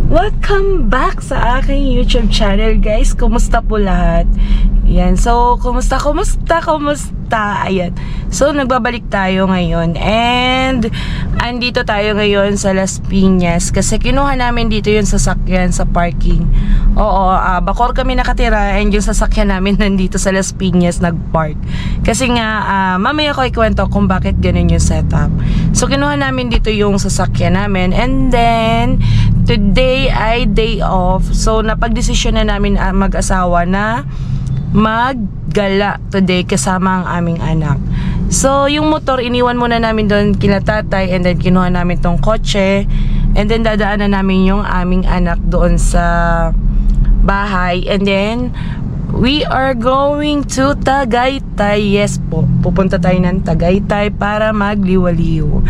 Welcome back sa aking YouTube channel, guys. Kumusta po lahat? Yan. So, kumusta? Ayan. So, nagbabalik tayo ngayon. And, andito tayo ngayon sa Las Piñas. Kasi kinuha namin dito yung sasakyan sa parking. Oo, Bacoor kami nakatira. And yung sasakyan namin nandito sa Las Piñas nagpark. Kasi nga, mamaya ko ikwento kung bakit ganun yung setup. So, kinuha namin dito yung sasakyan namin. And then, today ay day off. So, napagdesisyon na namin mag-asawa na maggala today kasama ang aming anak. So, yung motor, iniwan muna namin doon kila tatay and then kinuha namin tong kotse and then dadaanan namin yung aming anak doon sa bahay and then we are going to Tagaytay. Yes po, pupunta tayo ng Tagaytay para magliwaliw.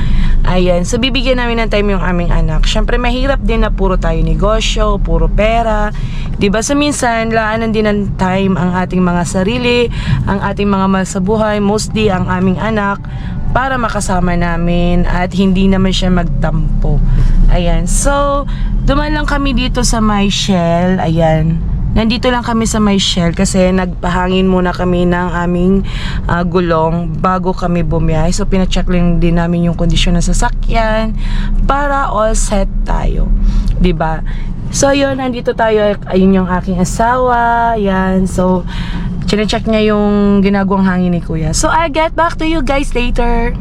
Ayan, so bibigyan namin ng time yung aming anak. Syempre mahirap din na puro tayo negosyo, puro pera, 'di ba? So minsan laanan din ng time ang ating mga sarili, ang ating mga mahal sa buhay, mostly ang aming anak para makasama namin at hindi naman siya magtampo. Ayan, so dumaan lang kami dito sa Michelle. Ayan, nandito lang kami sa Michelle kasi nagpahangin muna kami ng aming gulong bago kami bumiyahe. So pina-check lang din namin yung kondisyon ng sasakyan para all set tayo, 'di ba? So yun, nandito tayo. Ayun yung aking asawa. Yan, so chine-check niya yung ginagawang hangin ni Kuya. So I'll get back to you guys later.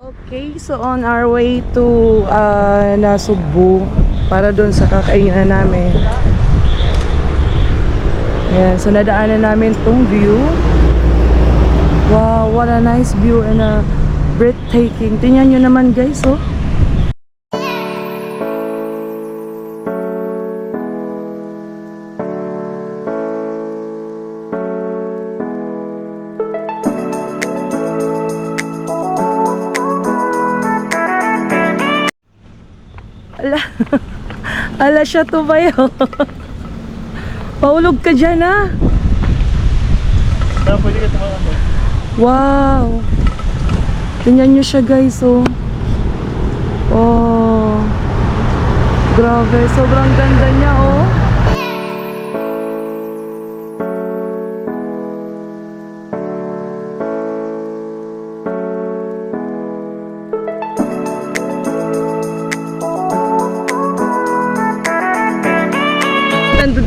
Okay, so on our way to Nasugbu para doon sa kakainan namin. Ayan, so nadaanan namin tong view. Wow, what a nice view and a breathtaking. Tingnan nyo naman guys, oh. Ala, ala siya to ba yun? Paulog ka dyan ah. Pwede ka tumakbo. Wow. Tingnan nyo siya guys oh. Oh. Grabe, sobrang ganda niya oh.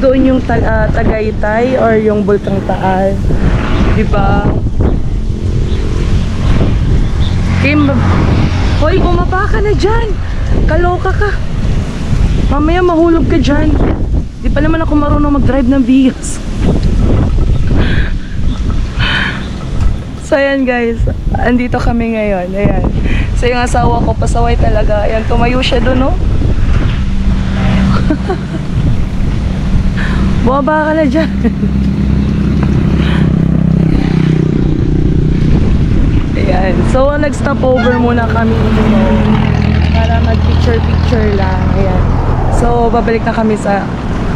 Doon yung Tagaytay or yung Bulkang Taal, di ba? Kim, hoy, bumaba ka na dyan. Kaloka ka. Mamaya mahulog ka dyan. Di pa naman ako marunong mag-drive ng Vios. So ayan guys, andito kami ngayon. Ayan. So yung asawa ko, pasaway talaga. Ayan, tumayo siya doon, no? Bumaba ka na dyan. Ayan. So, nag-stop over muna kami dito para mag-picture-picture lang. Ayan. So, babalik na kami sa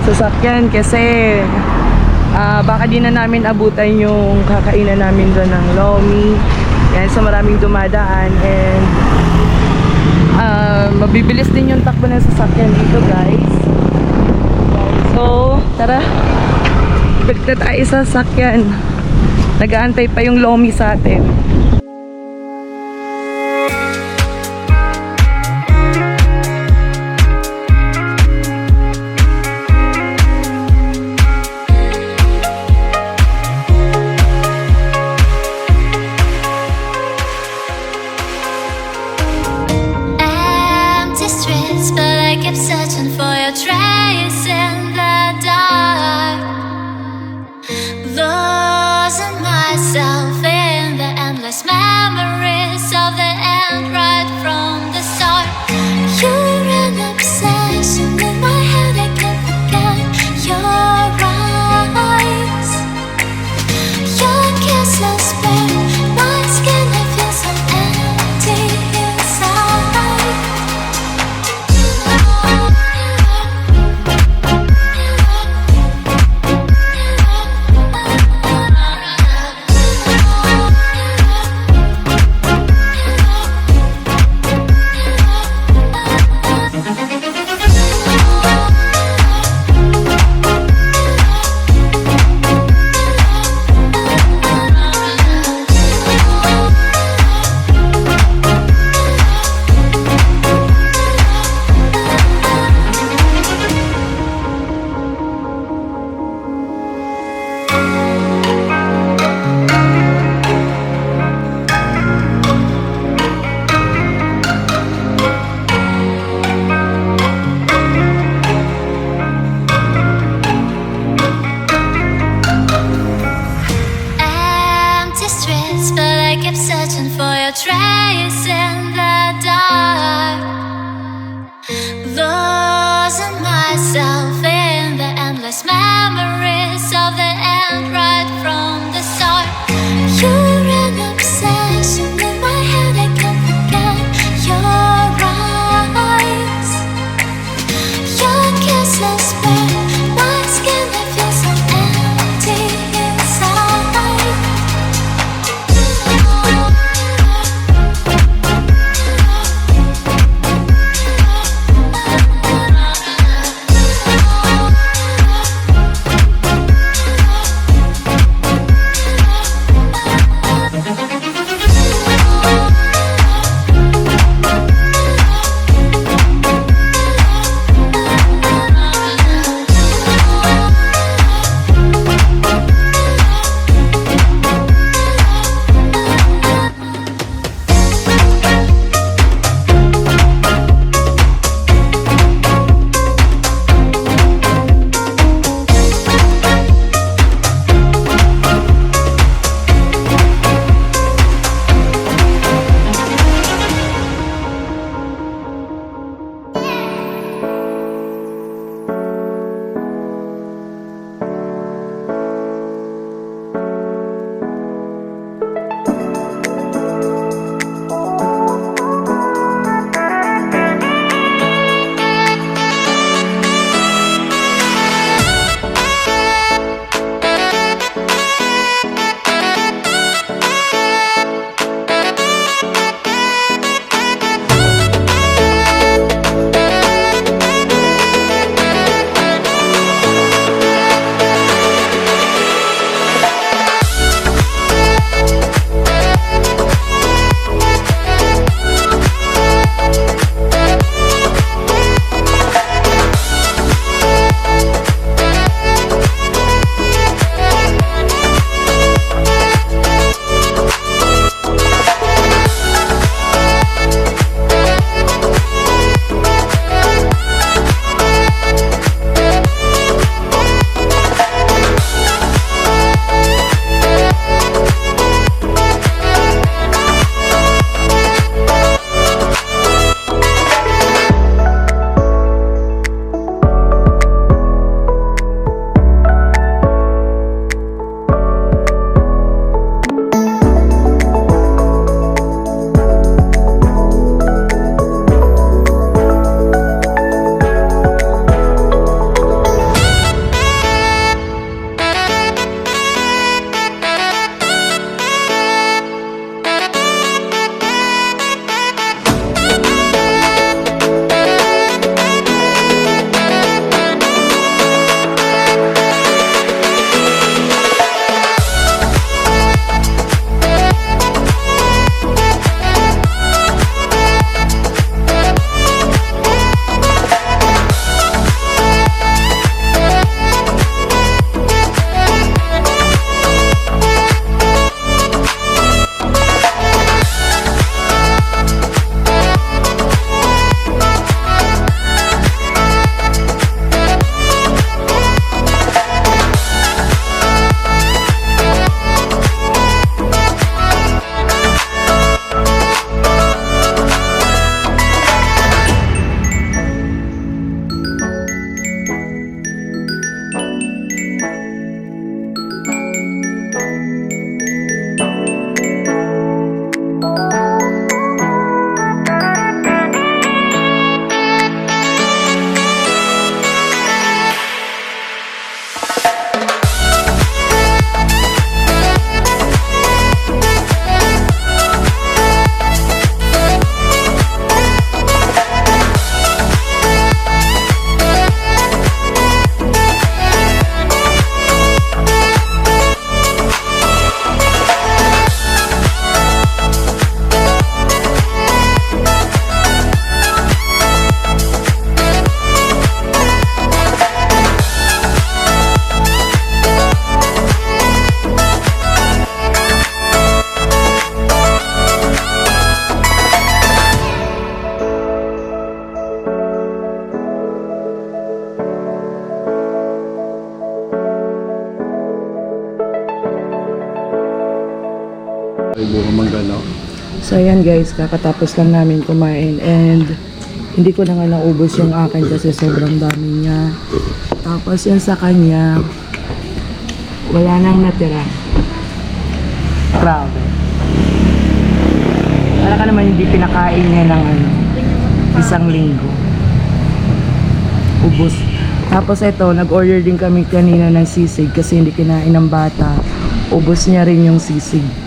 sasakyan kasi baka di na namin abutan yung kakainan namin doon ng Lomi. Ayan. So, maraming dumadaan and mabibilis din yung takbo ng sasakyan dito guys. So, tara. Balik na tayo sa sasakyan. Nag-aantay pa yung Lomi sa atin. Empty streets, but I kept searching for your trace in the dark. Losing myself in the endless memories of the end right from the start. You're an obsession in my head, I can't forget your eyes. Your kisses burn my skin, I feel so empty inside. Empty streets, but I kept searching for your trace in the dark. Losing myself in the endless memories of the end right from the start. You're an obsession in my head, I can't forget your eyes. Your kisses burn my skin, I feel so empty inside. Ayan guys, kakatapos lang namin kumain and hindi ko na nga naubos yung akin kasi sobrang dami niya. Tapos yan sa kanya, wala nang natira. Grabe. Para ka naman hindi pinakain niya ng isang linggo. Ubos. Tapos ito, nag-order din kami kanina ng sisig kasi hindi kinain ng bata. Ubos niya rin yung sisig.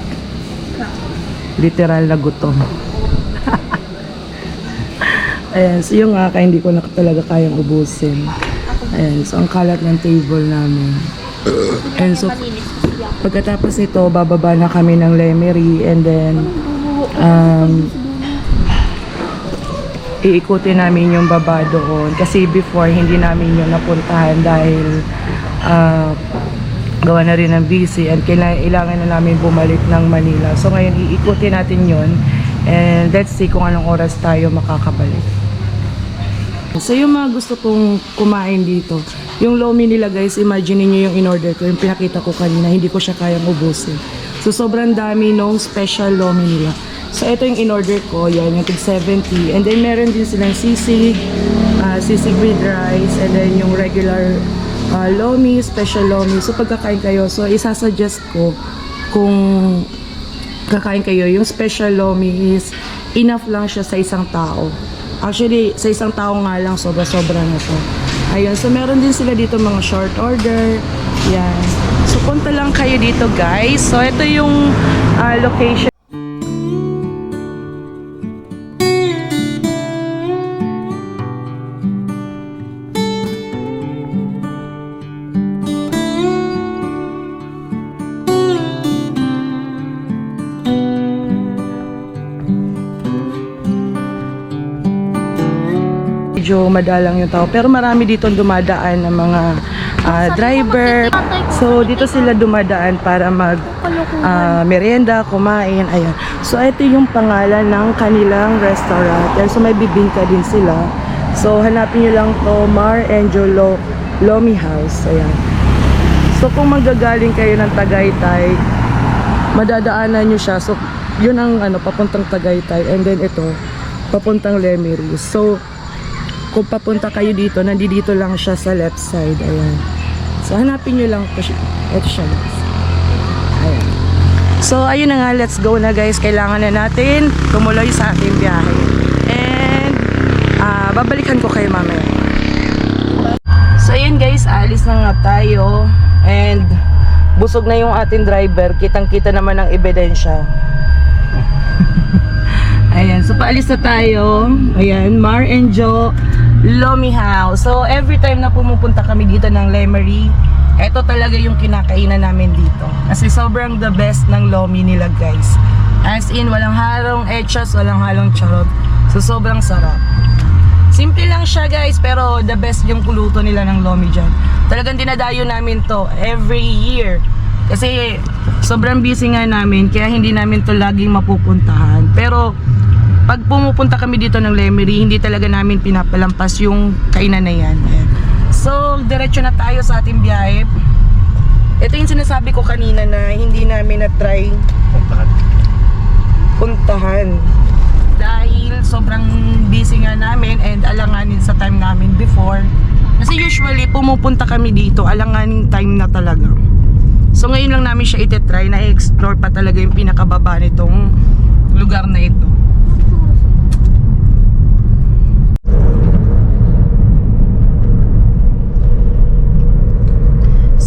Literal na gutom. Ayan, so yung akin hindi ko na talaga kayang ubusin. Ayan, so ang kalat ng table namin. And so, pagkatapos ito, bababa na kami ng Lemery and then iikutin namin yung baba doon. Kasi before, hindi namin yung napuntahan dahil gawa na rin ng busy and kailangan na namin bumalik ng Manila. So ngayon, iikutin natin yun and let's see kung anong oras tayo makakabalik. So yung mga gusto kong kumain dito, yung lomi nila guys, imagine niyo yung in-order ko, yung pinakita ko kanina, hindi ko siya kayang ubusin. So sobrang dami nung special lomi nila. So ito yung in-order ko, yan, yung tig 70. And then meron din silang sisig, sisig with rice, and then yung regular lomi, special lomi. So pagkakain kayo, so isasuggest ko kung kakain kayo, yung special lomi is enough lang siya sa isang tao. Actually, sa isang tao nga lang, sobra-sobra na to. Ayun, so meron din sila dito mga short order. Yan. So punta lang kayo dito guys. So ito yung location. Medyo madalang yung tao pero marami dito dumadaan ng mga driver. So dito sila dumadaan para mag merienda, kumain, ayan. So ito yung pangalan ng kanilang restaurant. And so may bibingka din sila. So hanapin nyo lang to, Mar and Jolo Lomi House. Ayan. So kung magagaling kayo ng Tagaytay, madadaanan nyo siya. So yun ang papuntang Tagaytay and then ito papuntang Lemery. So kung papunta kayo dito, nandito lang siya sa left side. Ayan. So, hanapin nyo lang. Ito siya guys. Ayan. So, ayun na nga. Let's go na guys. Kailangan na natin tumuloy sa ating biyahe. And, babalikan ko kayo mamaya. So, ayun guys. Alis na nga tayo. And, busog na yung ating driver. Kitang-kita naman ang ebidensya. Ayan, so paalis na tayo. Ayan, Mar and Jo Lomi House. So every time na pumupunta kami dito ng Lemery, ito talaga yung kinakainan namin dito. Kasi sobrang the best ng lomi nila guys. As in, walang halong echas, walang halong charot. So sobrang sarap. Simple lang siya guys, pero the best yung kuluto nila ng lomi dyan. Talagang dinadayo namin to every year. Kasi sobrang busy nga namin, kaya hindi namin to laging mapupuntahan. Pero pag pumupunta kami dito ng Lemery, hindi talaga namin pinapalampas yung kainan na yan. Ayan. So, diretso na tayo sa ating biyahe. Ito yung sinasabi ko kanina na hindi namin na-try puntahan. Dahil sobrang busy nga namin and alanganin sa time namin before. Kasi usually, pumupunta kami dito, alanganin time na talaga. So, ngayon lang namin siya itetry, na-explore pa talaga yung pinakababa nitong lugar na ito.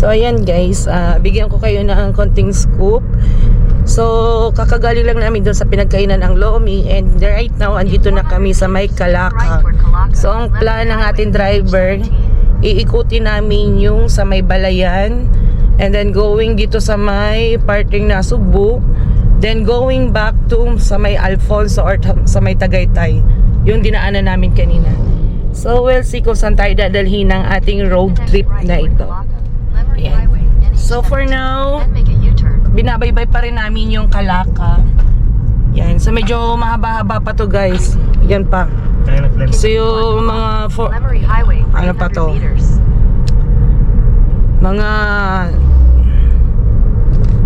So ayan guys, bigyan ko kayo ng konting scoop. So kakagaling lang namin doon sa pinagkainan ng lomi and right now andito na kami sa may Kalaka. So ang plan ng ating driver, iikutin namin yung sa may Balayan and then going dito sa may parting na Subo, then going back to sa may Alfonso or sa may Tagaytay, yung dinaanan namin kanina. So we'll see kung saan tayo dadalhin ng ating road trip na ito. Ayan. So for now, binabaybay pa rin namin yung Kalaka. Yan. So medyo mahaba-haba pa to guys. Yan pa. So yung mga ano pa to? Mga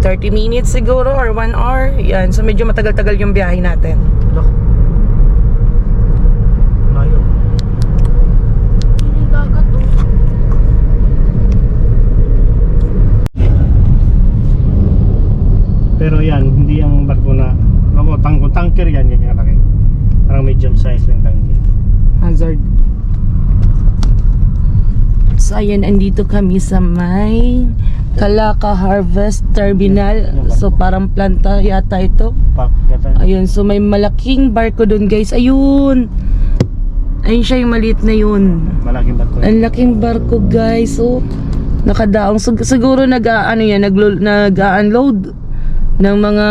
30 minutes siguro or 1 hour. Yan. So medyo matagal-tagal yung biyahe natin. Look. Layo. Yung dagat oh. Pero yan, hindi ang barko na tanker yan, ganyan kalaki. Parang medium size lang tanker. Hazard. So ayan, andito kami sa may Calaca Harvest Terminal. So parang planta yata ito. Park yata. Ayun, so may malaking barko dun guys. Ayun. Ayun siya yung maliit na yun. Malaking barko. Ang laking barko guys. So nakadaong siguro nag-unload ng mga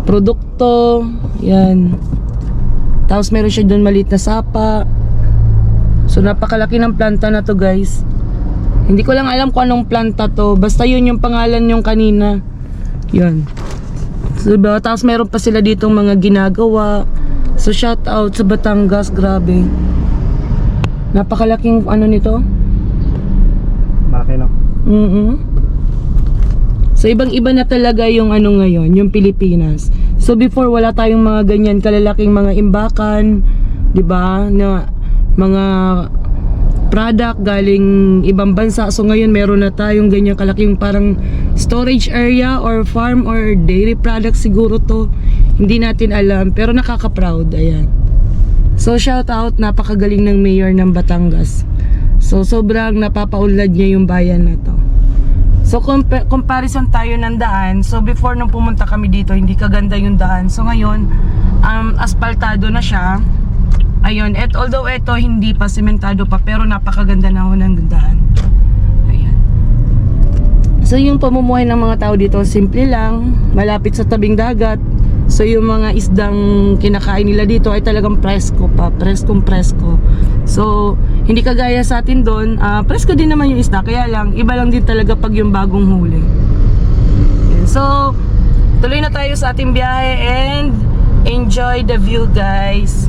produkto. Yan. Tapos meron siya dun maliit na sapa. So napakalaki ng planta na to guys. Hindi ko lang alam kung anong planta to. Basta yun yung pangalan yung kanina. Yan. So diba? Tapos meron pa sila ditong mga ginagawa. So shout out sa Batangas. Grabe. Napakalaking ano nito. Malaki no? So ibang iba na talaga yung ano ngayon, yung Pilipinas. So before wala tayong mga ganyan kalalaking mga imbakan, 'di ba? Na mga product galing ibang bansa. So ngayon meron na tayong ganyan kalaking parang storage area or farm or dairy product siguro to. Hindi natin alam pero nakaka-proud. Ayan. So shout out, napakagaling ng mayor ng Batangas. So sobrang napapaunlad niya yung bayan na to. So comparison tayo ng daan. So before nung pumunta kami dito, hindi kaganda yung daan. So ngayon, asfaltado na siya. Ayun, at although ito hindi pa sementado pa, pero napakaganda na ho ng daan. Ayan. So yung pamumuhay ng mga tao dito, simple lang, malapit sa tabing dagat. So yung mga isdang kinakain nila dito ay talagang presko pa, preskong presko. So hindi kagaya sa atin doon, presko din naman yung isda, kaya lang iba lang din talaga pag yung bagong huli. Ayan. So tuloy na tayo sa ating biyahe and enjoy the view guys.